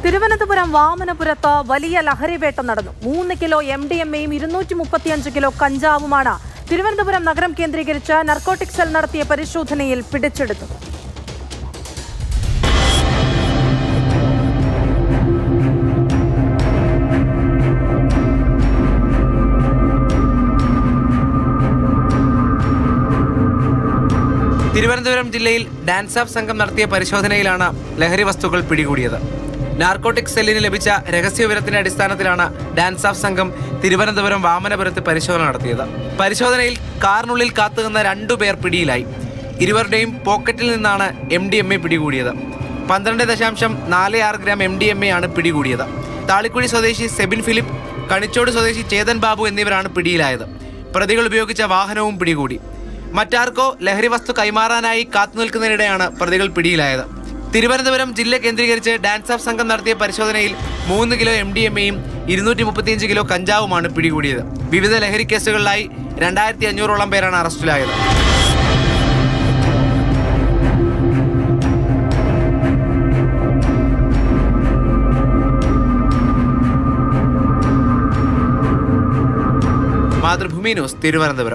തിരുവനന്തപുരം വാമനപുരത്ത് വലിയ ലഹരിവേട്ട നടന്നു. 3 kilo MDMA-യും 235 kilo കഞ്ചാവുമാണ് Thiruvananthapuram നഗരം കേന്ദ്രീകരിച്ച് നർക്കോട്ടിക് സെൽ നടത്തിയ പരിശോധനയിൽ പിടിച്ചെടുത്തത്. തിരുവനന്തപുരം ജില്ലയിൽ ഡാൻസ് ഓഫ് സംഘം നടത്തിയ പരിശോധനയിലാണ് ലഹരി വസ്തുക്കൾ പിടികൂടിയത്. നാർക്കോട്ടിക് സെല്ലിന് ലഭിച്ച രഹസ്യവിവരത്തിന്റെ അടിസ്ഥാനത്തിലാണ് ഡാൻസ് ഓഫ് സംഘം തിരുവനന്തപുരം വാമനപുരത്ത് പരിശോധന നടത്തിയത്. പരിശോധനയിൽ കാറിനുള്ളിൽ കാത്തുനിന്ന 2 പേർ പിടിയിലായി. ഇരുവരുടെയും പോക്കറ്റിൽ നിന്നാണ് MDMA പിടികൂടിയത്. 12.46 ഗ്രാം MDMA ആണ് പിടികൂടിയത്. താളിക്കുഴി സ്വദേശി സെബിൻ ഫിലിപ്പ്, കണിച്ചോട് സ്വദേശി ചേതൻ ബാബു എന്നിവരാണ് പിടിയിലായത്. പ്രതികൾ ഉപയോഗിച്ച വാഹനവും പിടികൂടി. മറ്റാർക്കോ ലഹരി വസ്തു കൈമാറാനായി കാത്തുനിൽക്കുന്നതിനിടെയാണ് പ്രതികൾ പിടിയിലായത്. തിരുവനന്തപുരം ജില്ല കേന്ദ്രീകരിച്ച് ഡാൻസ് ഓഫ് സംഘം നടത്തിയ പരിശോധനയിൽ 3 കിലോ MDMA-യും 235 കിലോ കഞ്ചാവുമാണ് പിടികൂടിയത്. വിവിധ ലഹരി കേസുകളിലായി 2500ഓളം പേരാണ് അറസ്റ്റിലായത്. മാതൃഭൂമി ന്യൂസ്, തിരുവനന്തപുരം.